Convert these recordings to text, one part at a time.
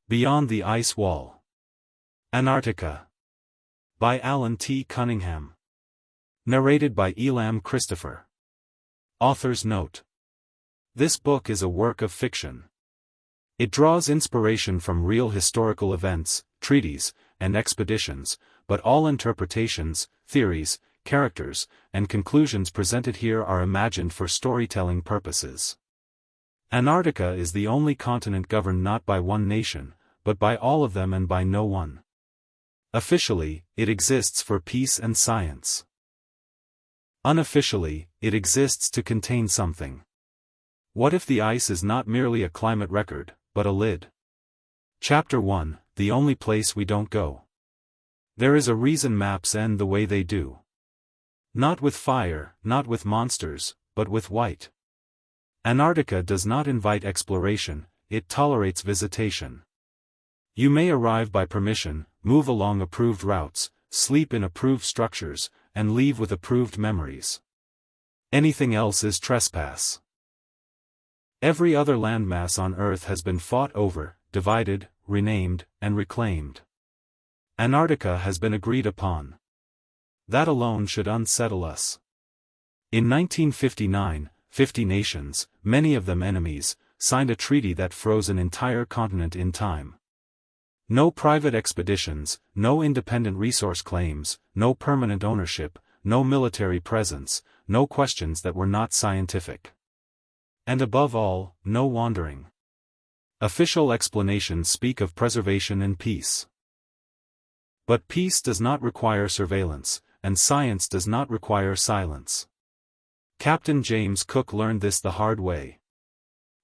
Beyond the Ice Wall. Antarctica. By Alan T. Cunningham. Narrated by Elam Christopher. Author's note. This book is a work of fiction. It draws inspiration from real historical events, treaties, and expeditions, but all interpretations, theories, characters, and conclusions presented here are imagined for storytelling purposes. Antarctica is the only continent governed not by one nation, but by all of them and by no one. Officially, it exists for peace and science. Unofficially, it exists to contain something. What if the ice is not merely a climate record, but a lid? Chapter 1, The Only Place We Don't Go. There is a reason maps end the way they do. Not with fire, not with monsters, but with white. Antarctica does not invite exploration, it tolerates visitation. You may arrive by permission, move along approved routes, sleep in approved structures, and leave with approved memories. Anything else is trespass. Every other landmass on Earth has been fought over, divided, renamed, and reclaimed. Antarctica has been agreed upon. That alone should unsettle us. In 1959, 50 nations, many of them enemies, signed a treaty that froze an entire continent in time. No private expeditions, no independent resource claims, no permanent ownership, no military presence, no questions that were not scientific. And above all, no wandering. Official explanations speak of preservation and peace. But peace does not require surveillance, and science does not require silence. Captain James Cook learned this the hard way.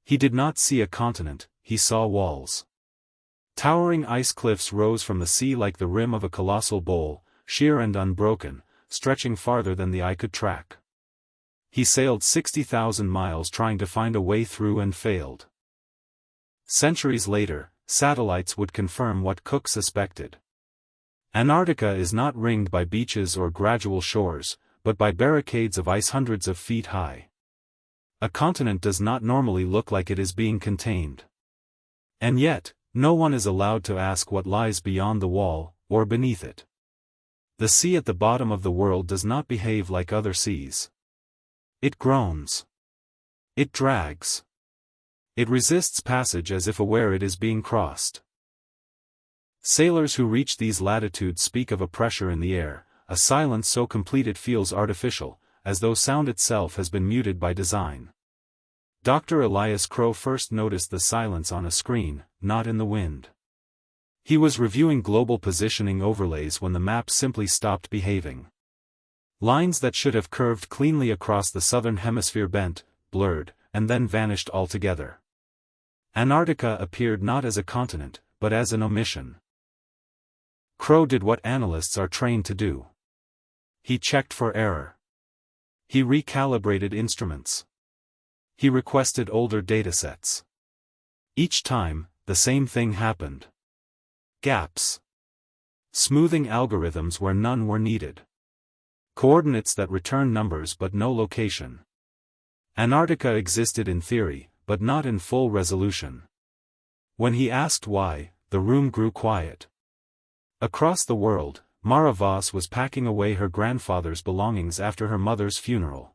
He did not see a continent, he saw walls. Towering ice cliffs rose from the sea like the rim of a colossal bowl, sheer and unbroken, stretching farther than the eye could track. He sailed 60,000 miles trying to find a way through and failed. Centuries later, satellites would confirm what Cook suspected. Antarctica is not ringed by beaches or gradual shores, but by barricades of ice hundreds of feet high. A continent does not normally look like it is being contained. And yet, no one is allowed to ask what lies beyond the wall, or beneath it. The sea at the bottom of the world does not behave like other seas. It groans. It drags. It resists passage as if aware it is being crossed. Sailors who reach these latitudes speak of a pressure in the air, a silence so complete it feels artificial, as though sound itself has been muted by design. Dr. Elias Crowe first noticed the silence on a screen, not in the wind. He was reviewing global positioning overlays when the map simply stopped behaving. Lines that should have curved cleanly across the southern hemisphere bent, blurred, and then vanished altogether. Antarctica appeared not as a continent, but as an omission. Crowe did what analysts are trained to do. He checked for error. He recalibrated instruments. He requested older datasets. Each time, the same thing happened. Gaps. Smoothing algorithms where none were needed. Coordinates that return numbers but no location. Antarctica existed in theory, but not in full resolution. When he asked why, the room grew quiet. Across the world, Mara Voss was packing away her grandfather's belongings after her mother's funeral.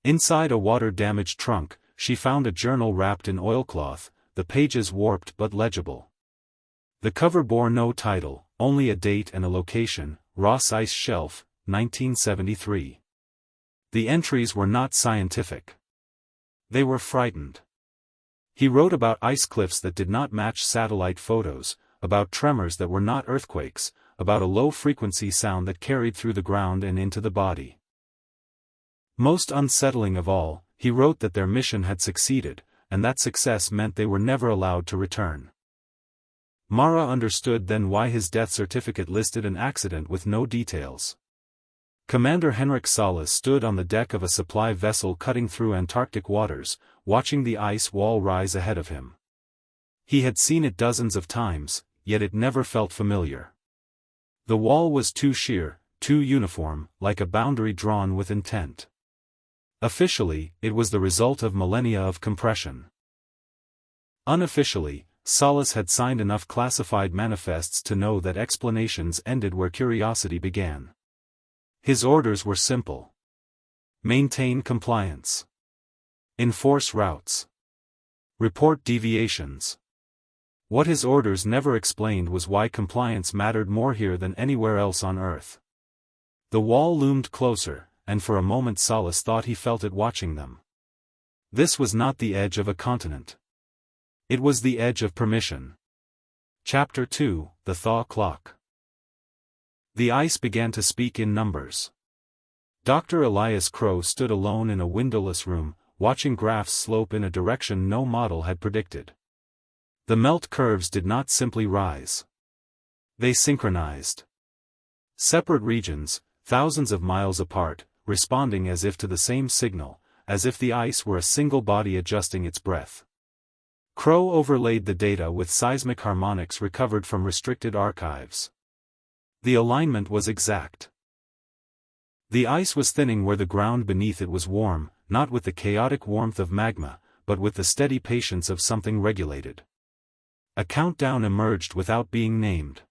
Inside a water-damaged trunk, she found a journal wrapped in oilcloth, the pages warped but legible. The cover bore no title, only a date and a location, Ross Ice Shelf, 1973. The entries were not scientific. They were frightened. He wrote about ice cliffs that did not match satellite photos, about tremors that were not earthquakes, about a low-frequency sound that carried through the ground and into the body. Most unsettling of all, he wrote that their mission had succeeded, and that success meant they were never allowed to return. Mara understood then why his death certificate listed an accident with no details. Commander Henrik Solace stood on the deck of a supply vessel cutting through Antarctic waters, watching the ice wall rise ahead of him. He had seen it dozens of times, yet it never felt familiar. The wall was too sheer, too uniform, like a boundary drawn with intent. Officially, it was the result of millennia of compression. Unofficially, Solace had signed enough classified manifests to know that explanations ended where curiosity began. His orders were simple. Maintain compliance. Enforce routes. Report deviations. What his orders never explained was why compliance mattered more here than anywhere else on Earth. The wall loomed closer, and for a moment Solace thought he felt it watching them. This was not the edge of a continent. It was the edge of permission. Chapter 2, The Thaw Clock. The ice began to speak in numbers. Dr. Elias Crowe stood alone in a windowless room, watching graphs slope in a direction no model had predicted. The melt curves did not simply rise. They synchronized. Separate regions, thousands of miles apart, responding as if to the same signal, as if the ice were a single body adjusting its breath. Crowe overlaid the data with seismic harmonics recovered from restricted archives. The alignment was exact. The ice was thinning where the ground beneath it was warm, not with the chaotic warmth of magma, but with the steady patience of something regulated. A countdown emerged without being named.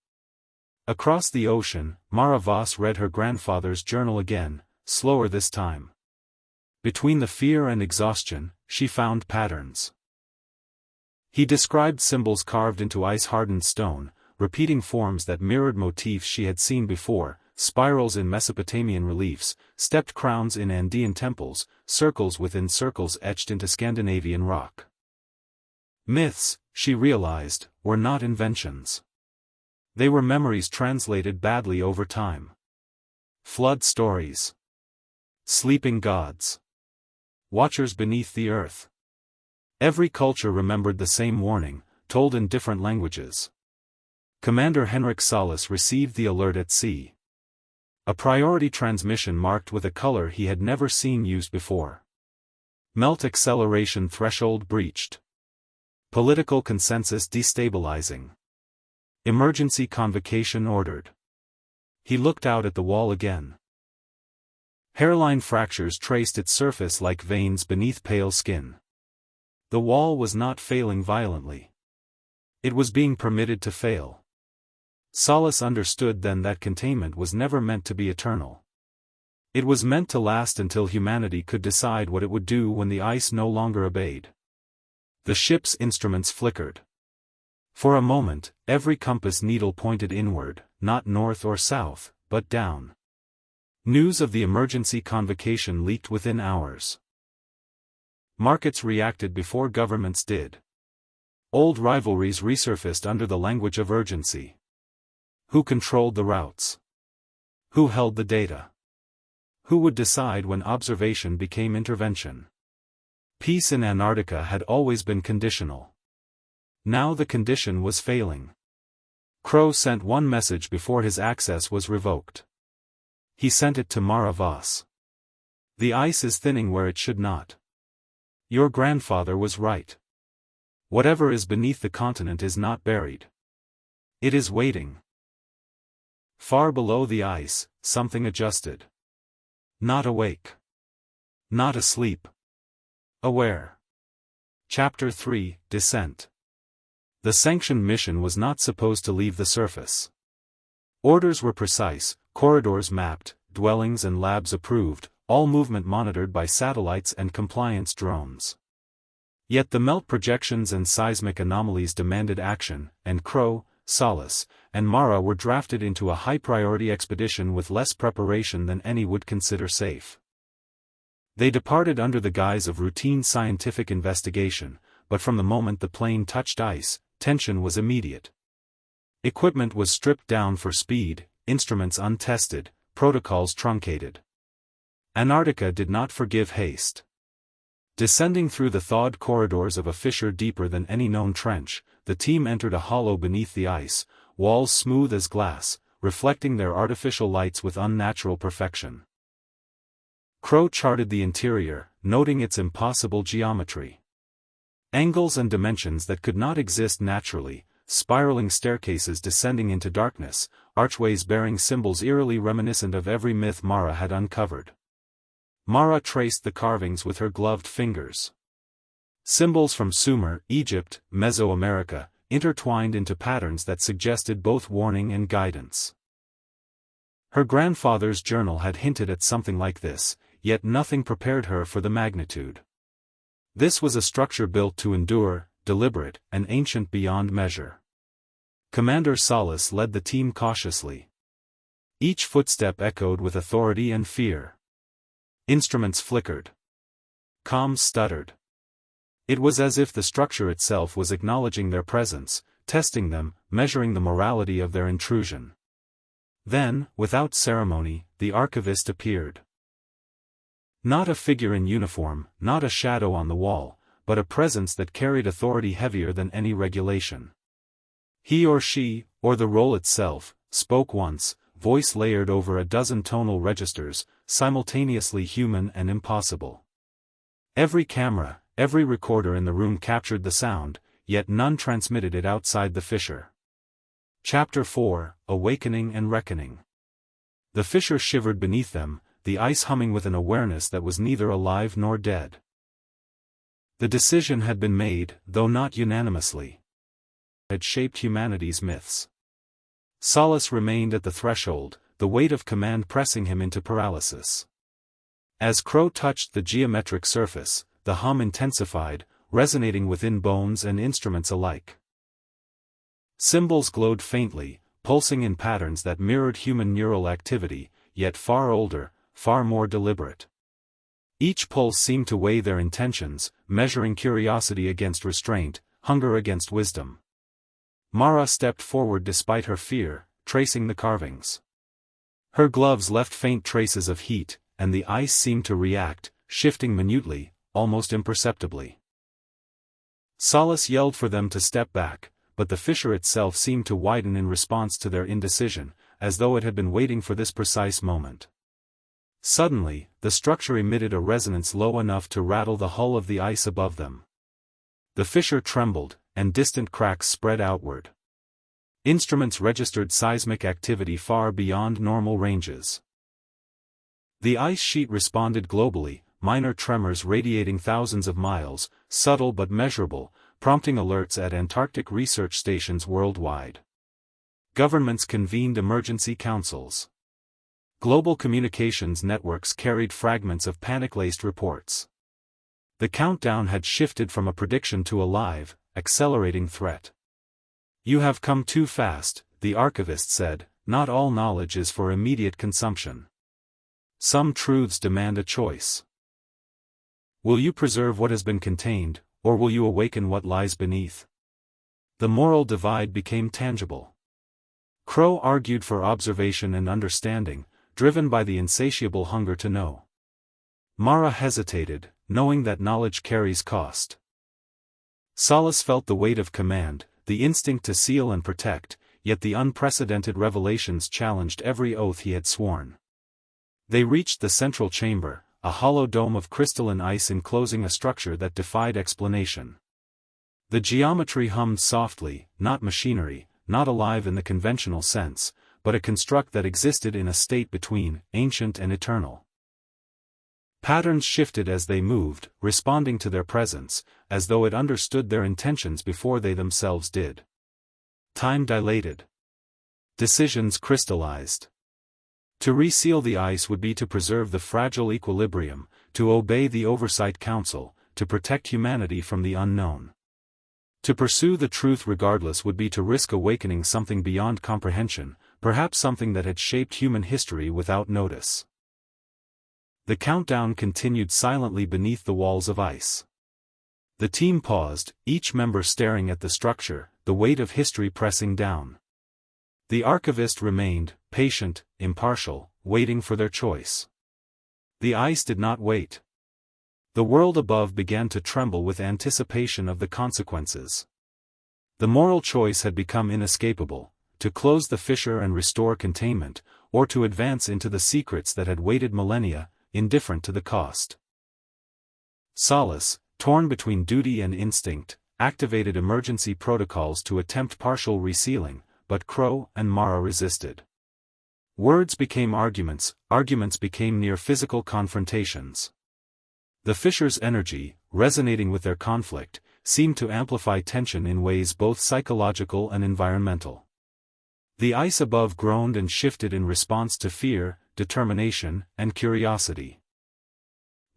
Across the ocean, Mara Voss read her grandfather's journal again, slower this time. Between the fear and exhaustion, she found patterns. He described symbols carved into ice-hardened stone, repeating forms that mirrored motifs she had seen before, spirals in Mesopotamian reliefs, stepped crowns in Andean temples, circles within circles etched into Scandinavian rock. Myths, she realized, were not inventions. They were memories translated badly over time. Flood stories. Sleeping gods. Watchers beneath the earth. Every culture remembered the same warning, told in different languages. Commander Henrik Solace received the alert at sea. A priority transmission marked with a color he had never seen used before. Melt acceleration threshold breached. Political consensus destabilizing. Emergency convocation ordered. He looked out at the wall again. Hairline fractures traced its surface like veins beneath pale skin. The wall was not failing violently. It was being permitted to fail. Solace understood then that containment was never meant to be eternal. It was meant to last until humanity could decide what it would do when the ice no longer obeyed. The ship's instruments flickered. For a moment, every compass needle pointed inward, not north or south, but down. News of the emergency convocation leaked within hours. Markets reacted before governments did. Old rivalries resurfaced under the language of urgency. Who controlled the routes? Who held the data? Who would decide when observation became intervention? Peace in Antarctica had always been conditional. Now the condition was failing. Crowe sent one message before his access was revoked. He sent it to Mara Voss. The ice is thinning where it should not. Your grandfather was right. Whatever is beneath the continent is not buried. It is waiting. Far below the ice, something adjusted. Not awake. Not asleep. Aware. Chapter 3, Descent. The sanctioned mission was not supposed to leave the surface. Orders were precise, corridors mapped, dwellings and labs approved, all movement monitored by satellites and compliance drones. Yet the melt projections and seismic anomalies demanded action, and Crowe, Solace, and Mara were drafted into a high-priority expedition with less preparation than any would consider safe. They departed under the guise of routine scientific investigation, but from the moment the plane touched ice, tension was immediate. Equipment was stripped down for speed, instruments untested, protocols truncated. Antarctica did not forgive haste. Descending through the thawed corridors of a fissure deeper than any known trench, the team entered a hollow beneath the ice, walls smooth as glass, reflecting their artificial lights with unnatural perfection. Crowe charted the interior, noting its impossible geometry. Angles and dimensions that could not exist naturally, spiraling staircases descending into darkness, archways bearing symbols eerily reminiscent of every myth Mara had uncovered. Mara traced the carvings with her gloved fingers. Symbols from Sumer, Egypt, Mesoamerica, intertwined into patterns that suggested both warning and guidance. Her grandfather's journal had hinted at something like this, yet nothing prepared her for the magnitude. This was a structure built to endure, deliberate, and ancient beyond measure. Commander Solace led the team cautiously. Each footstep echoed with authority and fear. Instruments flickered. Comms stuttered. It was as if the structure itself was acknowledging their presence, testing them, measuring the morality of their intrusion. Then, without ceremony, the archivist appeared. Not a figure in uniform, not a shadow on the wall, but a presence that carried authority heavier than any regulation. He or she, or the role itself, spoke once, voice layered over a dozen tonal registers, simultaneously human and impossible. Every camera, every recorder in the room captured the sound, yet none transmitted it outside the fissure. Chapter 4, Awakening and Reckoning. The fissure shivered beneath them, the ice humming with an awareness that was neither alive nor dead. The decision had been made, though not unanimously. It had shaped humanity's myths. Solace remained at the threshold, the weight of command pressing him into paralysis. As Crowe touched the geometric surface, the hum intensified, resonating within bones and instruments alike. Symbols glowed faintly, pulsing in patterns that mirrored human neural activity, yet far older, far more deliberate. Each pulse seemed to weigh their intentions, measuring curiosity against restraint, hunger against wisdom. Mara stepped forward despite her fear, tracing the carvings. Her gloves left faint traces of heat, and the ice seemed to react, shifting minutely, almost imperceptibly. Solace yelled for them to step back, but the fissure itself seemed to widen in response to their indecision, as though it had been waiting for this precise moment. Suddenly, the structure emitted a resonance low enough to rattle the hull of the ice above them. The fissure trembled, and distant cracks spread outward. Instruments registered seismic activity far beyond normal ranges. The ice sheet responded globally, minor tremors radiating thousands of miles, subtle but measurable, prompting alerts at Antarctic research stations worldwide. Governments convened emergency councils. Global communications networks carried fragments of panic-laced reports. The countdown had shifted from a prediction to a live, accelerating threat. "You have come too fast," the archivist said, "not all knowledge is for immediate consumption. Some truths demand a choice. Will you preserve what has been contained, or will you awaken what lies beneath?" The moral divide became tangible. Crowe argued for observation and understanding, driven by the insatiable hunger to know. Mara hesitated, knowing that knowledge carries cost. Solace felt the weight of command, the instinct to seal and protect, yet the unprecedented revelations challenged every oath he had sworn. They reached the central chamber, a hollow dome of crystalline ice enclosing a structure that defied explanation. The geometry hummed softly, not machinery, not alive in the conventional sense, but a construct that existed in a state between ancient and eternal. Patterns shifted as they moved, responding to their presence, as though it understood their intentions before they themselves did. Time dilated. Decisions crystallized. To reseal the ice would be to preserve the fragile equilibrium, to obey the Oversight Council, to protect humanity from the unknown. To pursue the truth regardless would be to risk awakening something beyond comprehension, perhaps something that had shaped human history without notice. The countdown continued silently beneath the walls of ice. The team paused, each member staring at the structure, the weight of history pressing down. The archivist remained, patient, impartial, waiting for their choice. The ice did not wait. The world above began to tremble with anticipation of the consequences. The moral choice had become inescapable: to close the fissure and restore containment, or to advance into the secrets that had waited millennia, indifferent to the cost. Solace, torn between duty and instinct, activated emergency protocols to attempt partial resealing, but Crowe and Mara resisted. Words became arguments, arguments became near physical confrontations. The fissure's energy, resonating with their conflict, seemed to amplify tension in ways both psychological and environmental. The ice above groaned and shifted in response to fear, determination, and curiosity.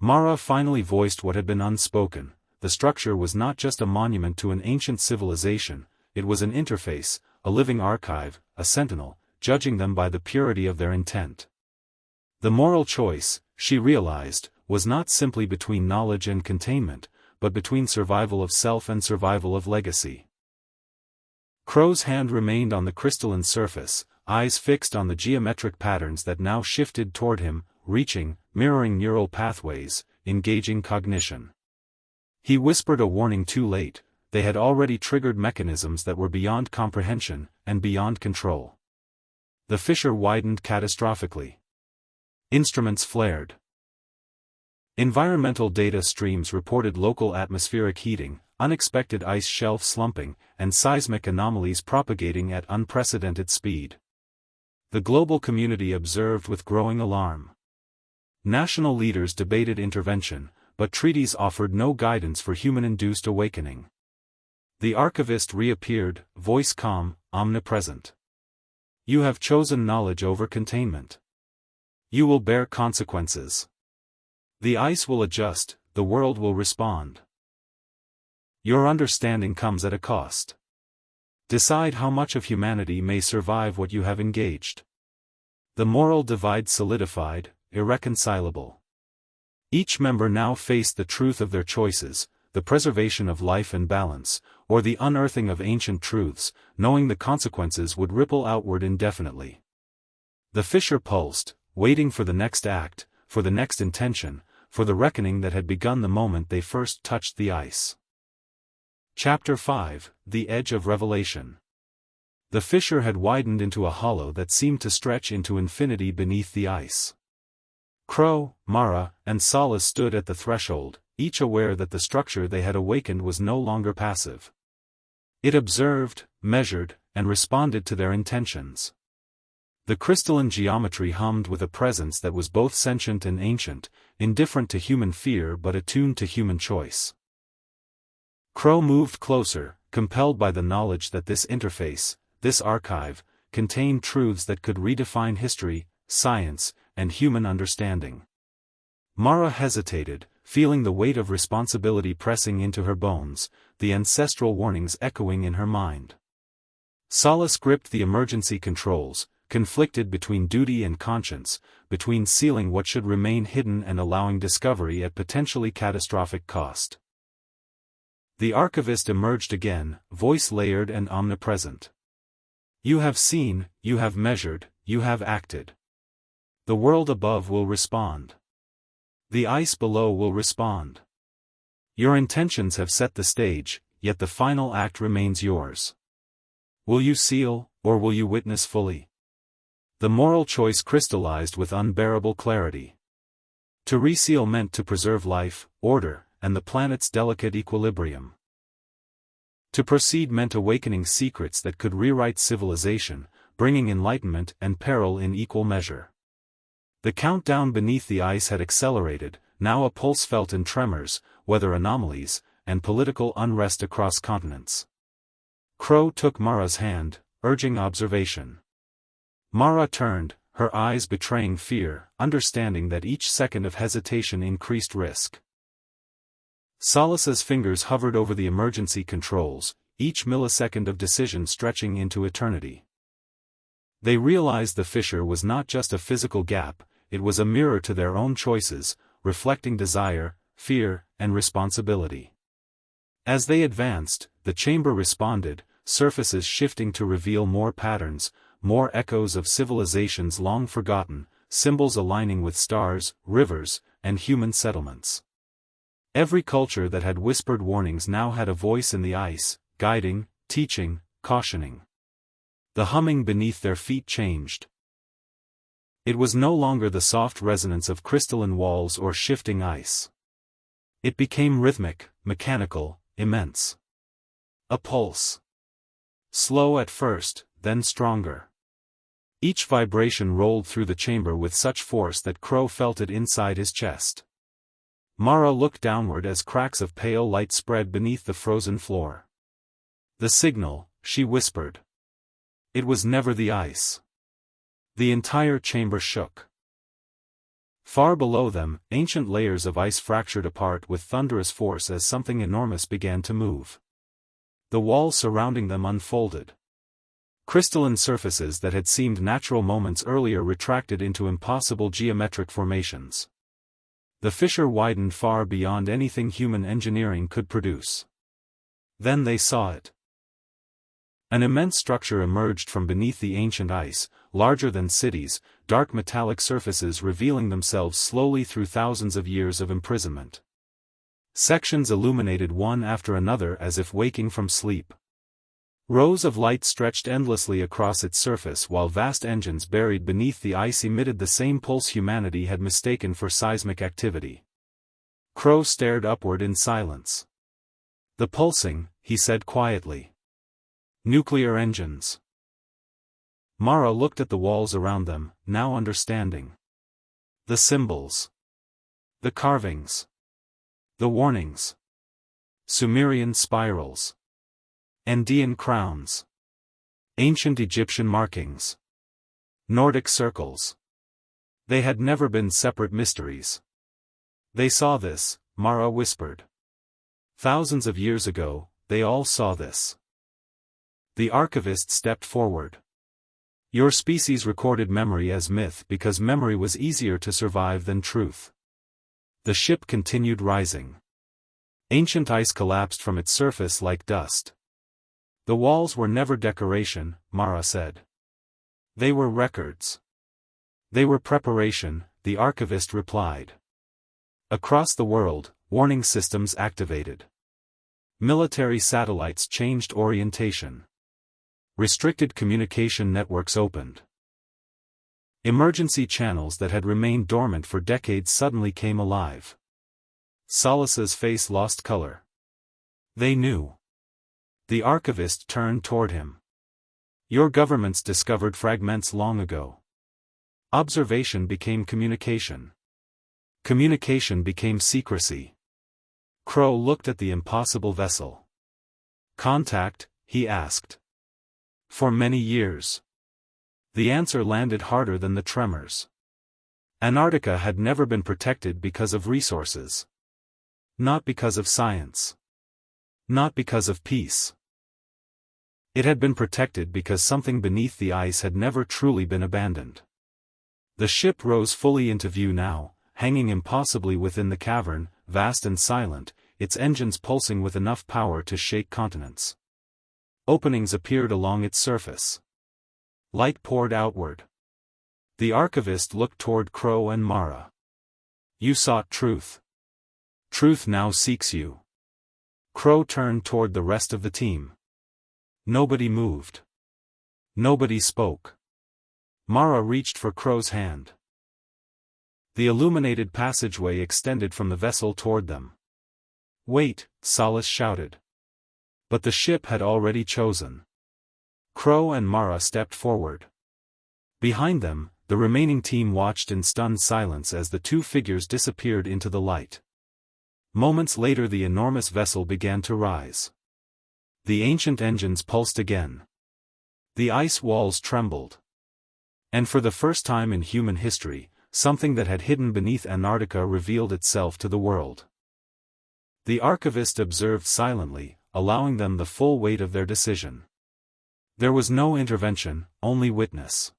Mara finally voiced what had been unspoken. The structure was not just a monument to an ancient civilization, it was an interface, a living archive, a sentinel, judging them by the purity of their intent. The moral choice, she realized, was not simply between knowledge and containment, but between survival of self and survival of legacy. Crowe's hand remained on the crystalline surface, eyes fixed on the geometric patterns that now shifted toward him, reaching, mirroring neural pathways, engaging cognition. He whispered a warning too late. They had already triggered mechanisms that were beyond comprehension, and beyond control. The fissure widened catastrophically. Instruments flared. Environmental data streams reported local atmospheric heating, unexpected ice shelf slumping, and seismic anomalies propagating at unprecedented speed. The global community observed with growing alarm. National leaders debated intervention, but treaties offered no guidance for human-induced awakening. The archivist reappeared, voice calm, omnipresent. You have chosen knowledge over containment. You will bear consequences. The ice will adjust, the world will respond. Your understanding comes at a cost. Decide how much of humanity may survive what you have engaged. The moral divide solidified, irreconcilable. Each member now faced the truth of their choices, the preservation of life and balance, or the unearthing of ancient truths, knowing the consequences would ripple outward indefinitely. The fissure pulsed, waiting for the next act, for the next intention, for the reckoning that had begun the moment they first touched the ice. Chapter 5: The Edge of Revelation. The fissure had widened into a hollow that seemed to stretch into infinity beneath the ice. Crowe, Mara, and Solace stood at the threshold, each aware that the structure they had awakened was no longer passive. It observed, measured, and responded to their intentions. The crystalline geometry hummed with a presence that was both sentient and ancient, indifferent to human fear but attuned to human choice. Crowe moved closer, compelled by the knowledge that this interface, this archive, contained truths that could redefine history, science, and human understanding. Mara hesitated, feeling the weight of responsibility pressing into her bones, the ancestral warnings echoing in her mind. Solace gripped the emergency controls, conflicted between duty and conscience, between sealing what should remain hidden and allowing discovery at potentially catastrophic cost. The archivist emerged again, voice layered and omnipresent. You have seen, you have measured, you have acted. The world above will respond. The ice below will respond. Your intentions have set the stage, yet the final act remains yours. Will you seal, or will you witness fully? The moral choice crystallized with unbearable clarity. To reseal meant to preserve life, order, and the planet's delicate equilibrium. To proceed meant awakening secrets that could rewrite civilization, bringing enlightenment and peril in equal measure. The countdown beneath the ice had accelerated, now a pulse felt in tremors, weather anomalies, and political unrest across continents. Crowe took Mara's hand, urging observation. Mara turned, her eyes betraying fear, understanding that each second of hesitation increased risk. Solace's fingers hovered over the emergency controls, each millisecond of decision stretching into eternity. They realized the fissure was not just a physical gap, it was a mirror to their own choices, reflecting desire, fear, and responsibility. As they advanced, the chamber responded, surfaces shifting to reveal more patterns, more echoes of civilizations long forgotten, symbols aligning with stars, rivers, and human settlements. Every culture that had whispered warnings now had a voice in the ice, guiding, teaching, cautioning. The humming beneath their feet changed. It was no longer the soft resonance of crystalline walls or shifting ice. It became rhythmic, mechanical, immense. A pulse. Slow at first, then stronger. Each vibration rolled through the chamber with such force that Crowe felt it inside his chest. Mara looked downward as cracks of pale light spread beneath the frozen floor. The signal, she whispered. It was never the ice. The entire chamber shook. Far below them, ancient layers of ice fractured apart with thunderous force as something enormous began to move. The walls surrounding them unfolded. Crystalline surfaces that had seemed natural moments earlier retracted into impossible geometric formations. The fissure widened far beyond anything human engineering could produce. Then they saw it. An immense structure emerged from beneath the ancient ice, larger than cities, dark metallic surfaces revealing themselves slowly through thousands of years of imprisonment. Sections illuminated one after another as if waking from sleep. Rows of light stretched endlessly across its surface while vast engines buried beneath the ice emitted the same pulse humanity had mistaken for seismic activity. Crowe stared upward in silence. "The pulsing," he said quietly. "Nuclear engines." Mara looked at the walls around them, now understanding. The symbols. The carvings. The warnings. Sumerian spirals. Andean crowns. Ancient Egyptian markings. Nordic circles. They had never been separate mysteries. They saw this, Mara whispered. Thousands of years ago, they all saw this. The archivist stepped forward. "Your species recorded memory as myth because memory was easier to survive than truth." The ship continued rising. Ancient ice collapsed from its surface like dust. "The walls were never decoration," Mara said. "They were records." "They were preparation," the archivist replied. Across the world, warning systems activated. Military satellites changed orientation. Restricted communication networks opened. Emergency channels that had remained dormant for decades suddenly came alive. Solace's face lost color. They knew. The archivist turned toward him. "Your governments discovered fragments long ago. Observation became communication. Communication became secrecy." Crowe looked at the impossible vessel. "Contact?" he asked. "For many years." The answer landed harder than the tremors. Antarctica had never been protected because of resources. Not because of science. Not because of peace. It had been protected because something beneath the ice had never truly been abandoned. The ship rose fully into view now, hanging impossibly within the cavern, vast and silent, its engines pulsing with enough power to shake continents. Openings appeared along its surface. Light poured outward. The archivist looked toward Crowe and Mara. "You sought truth. Truth now seeks you." Crowe turned toward the rest of the team. Nobody moved. Nobody spoke. Mara reached for Crowe's hand. The illuminated passageway extended from the vessel toward them. "Wait," Solace shouted. But the ship had already chosen. Crowe and Mara stepped forward. Behind them, the remaining team watched in stunned silence as the two figures disappeared into the light. Moments later the enormous vessel began to rise. The ancient engines pulsed again. The ice walls trembled. And for the first time in human history, something that had hidden beneath Antarctica revealed itself to the world. The archivist observed silently, allowing them the full weight of their decision. There was no intervention, only witness.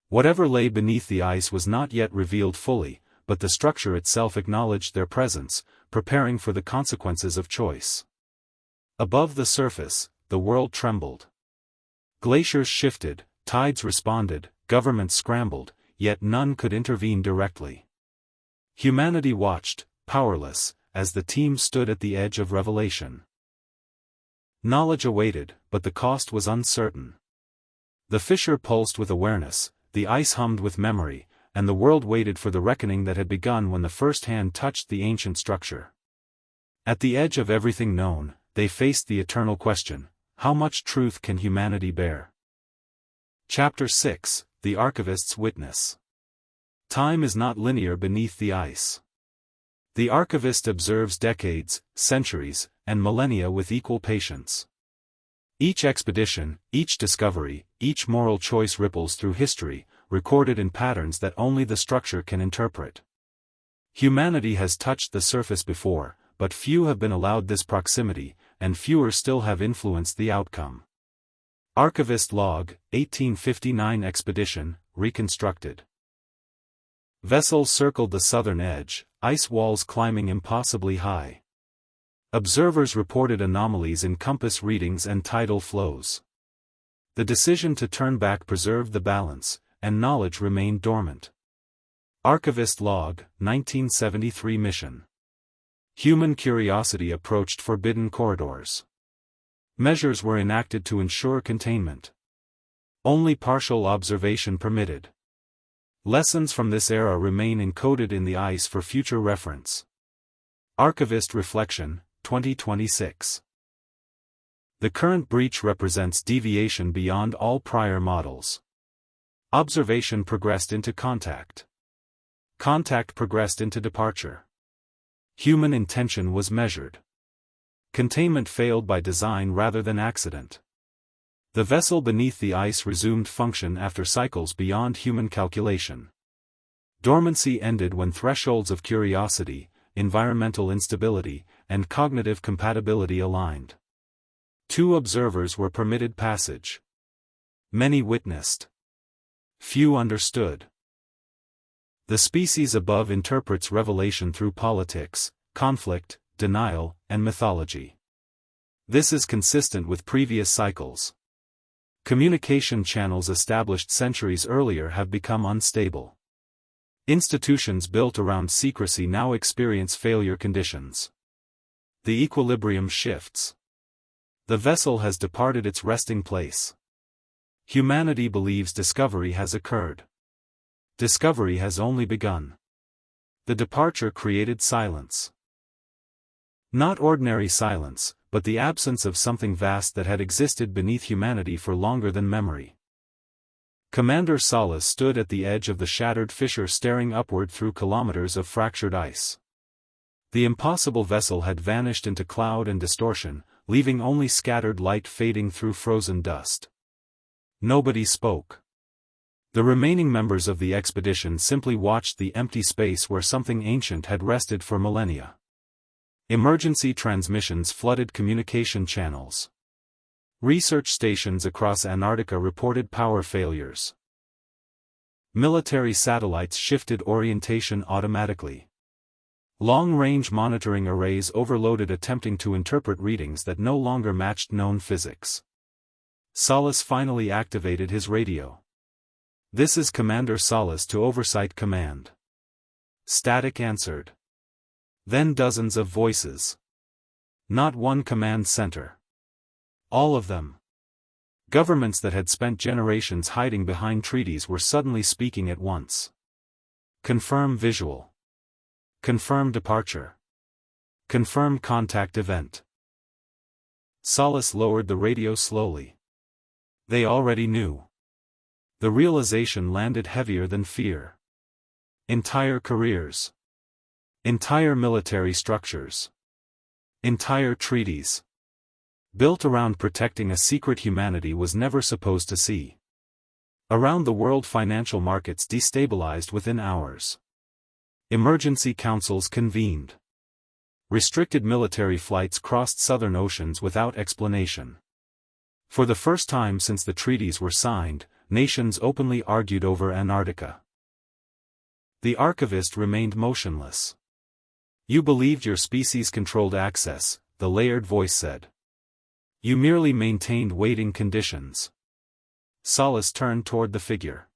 Whatever lay beneath the ice was not yet revealed fully, but the structure itself acknowledged their presence, preparing for the consequences of choice. Above the surface, the world trembled. Glaciers shifted, tides responded, governments scrambled, yet none could intervene directly. Humanity watched, powerless, as the team stood at the edge of revelation. Knowledge awaited, but the cost was uncertain. The fissure pulsed with awareness, the ice hummed with memory, and the world waited for the reckoning that had begun when the first hand touched the ancient structure. At the edge of everything known, they faced the eternal question: how much truth can humanity bear? Chapter 6: The Archivist's Witness. Time is not linear beneath the ice. The archivist observes decades, centuries, and millennia with equal patience. Each expedition, each discovery, each moral choice ripples through history, recorded in patterns that only the structure can interpret. Humanity has touched the surface before, but few have been allowed this proximity, and fewer still have influenced the outcome. Archivist log, 1859 expedition, reconstructed. Vessel circled the southern edge, ice walls climbing impossibly high. Observers reported anomalies in compass readings and tidal flows. The decision to turn back preserved the balance, and knowledge remained dormant. Archivist log, 1973 mission. Human curiosity approached forbidden corridors. Measures were enacted to ensure containment. Only partial observation permitted. Lessons from this era remain encoded in the ice for future reference. Archivist reflection, 2026. The current breach represents deviation beyond all prior models. Observation progressed into contact. Contact progressed into departure. Human intention was measured. Containment failed by design rather than accident. The vessel beneath the ice resumed function after cycles beyond human calculation. Dormancy ended when thresholds of curiosity, environmental instability, and cognitive compatibility aligned. 2 observers were permitted passage. Many witnessed. Few understood. The species above interprets revelation through politics, conflict, denial, and mythology. This is consistent with previous cycles. Communication channels established centuries earlier have become unstable. Institutions built around secrecy now experience failure conditions. The equilibrium shifts. The vessel has departed its resting place. Humanity believes discovery has occurred. Discovery has only begun. The departure created silence. Not ordinary silence, but the absence of something vast that had existed beneath humanity for longer than memory. Commander Solace stood at the edge of the shattered fissure staring upward through kilometers of fractured ice. The impossible vessel had vanished into cloud and distortion, leaving only scattered light fading through frozen dust. Nobody spoke. The remaining members of the expedition simply watched the empty space where something ancient had rested for millennia. Emergency transmissions flooded communication channels. Research stations across Antarctica reported power failures. Military satellites shifted orientation automatically. Long-range monitoring arrays overloaded attempting to interpret readings that no longer matched known physics. Solace finally activated his radio. "This is Commander Solace to Oversight Command." Static answered. Then dozens of voices. Not one command center. All of them. Governments that had spent generations hiding behind treaties were suddenly speaking at once. Confirm visual. Confirm departure. Confirm contact event. Solace lowered the radio slowly. They already knew. The realization landed heavier than fear. Entire careers. Entire military structures. Entire treaties. Built around protecting a secret humanity was never supposed to see. Around the world, financial markets destabilized within hours. Emergency councils convened. Restricted military flights crossed southern oceans without explanation. For the first time since the treaties were signed, nations openly argued over Antarctica. The archivist remained motionless. "You believed your species controlled access," the layered voice said. "You merely maintained waiting conditions." Solace turned toward the figure.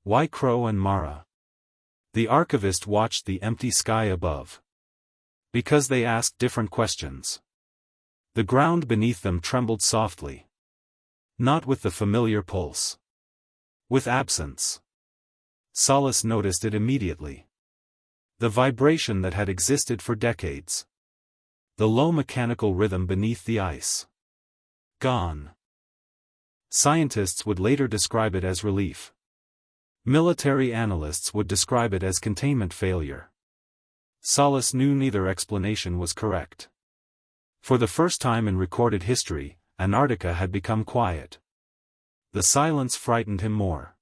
"Why Crowe and Mara?" The archivist watched the empty sky above. "Because they asked different questions." The ground beneath them trembled softly. Not with the familiar pulse. With absence. Solace noticed it immediately. The vibration that had existed for decades. The low mechanical rhythm beneath the ice. Gone. Scientists would later describe it as relief. Military analysts would describe it as containment failure. Solace knew neither explanation was correct. For the first time in recorded history, Antarctica had become quiet. The silence frightened him more.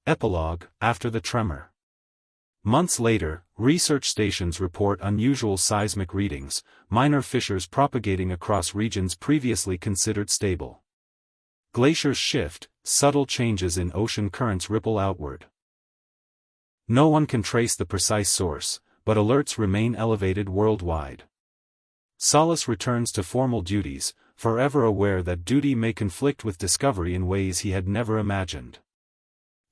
Epilogue, after the tremor. Months later, research stations report unusual seismic readings, minor fissures propagating across regions previously considered stable. Glaciers shift, subtle changes in ocean currents ripple outward. No one can trace the precise source, but alerts remain elevated worldwide. Solace returns to formal duties, forever aware that duty may conflict with discovery in ways he had never imagined.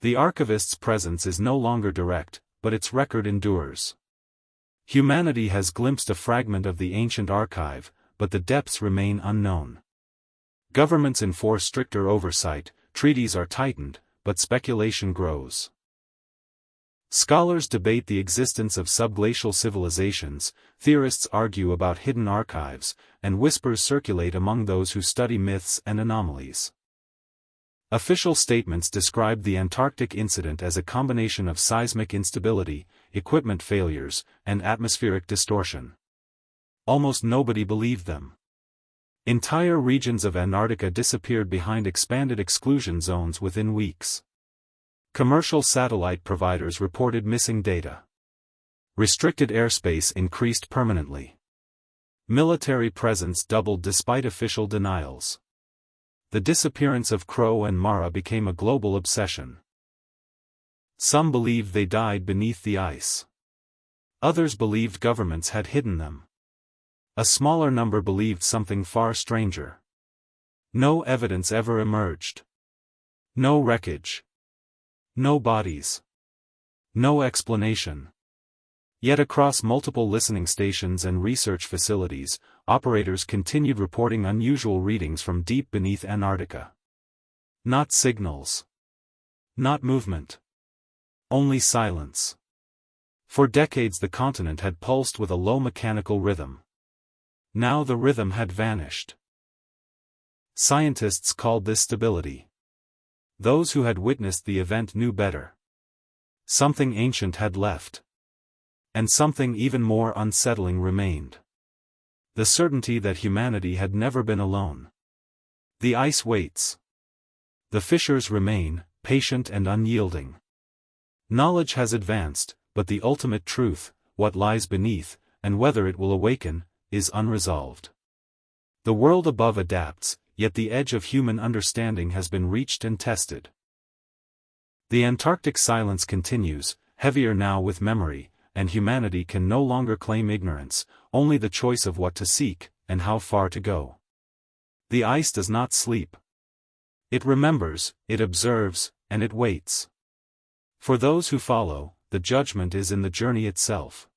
The archivist's presence is no longer direct, but its record endures. Humanity has glimpsed a fragment of the ancient archive, but the depths remain unknown. Governments enforce stricter oversight, treaties are tightened, but speculation grows. Scholars debate the existence of subglacial civilizations, theorists argue about hidden archives, and whispers circulate among those who study myths and anomalies. Official statements describe the Antarctic incident as a combination of seismic instability, equipment failures, and atmospheric distortion. Almost nobody believed them. Entire regions of Antarctica disappeared behind expanded exclusion zones within weeks. Commercial satellite providers reported missing data. Restricted airspace increased permanently. Military presence doubled despite official denials. The disappearance of Crowe and Mara became a global obsession. Some believed they died beneath the ice. Others believed governments had hidden them. A smaller number believed something far stranger. No evidence ever emerged. No wreckage. No bodies. No explanation. Yet across multiple listening stations and research facilities, operators continued reporting unusual readings from deep beneath Antarctica. Not signals. Not movement. Only silence. For decades the continent had pulsed with a low mechanical rhythm. Now the rhythm had vanished. Scientists called this stability. Those who had witnessed the event knew better. Something ancient had left. And something even more unsettling remained. The certainty that humanity had never been alone. The ice waits. The fissures remain, patient and unyielding. Knowledge has advanced, but the ultimate truth, what lies beneath, and whether it will awaken, is unresolved. The world above adapts, yet the edge of human understanding has been reached and tested. The Antarctic silence continues, heavier now with memory, and humanity can no longer claim ignorance, only the choice of what to seek, and how far to go. The ice does not sleep. It remembers, it observes, and it waits. For those who follow, the judgment is in the journey itself.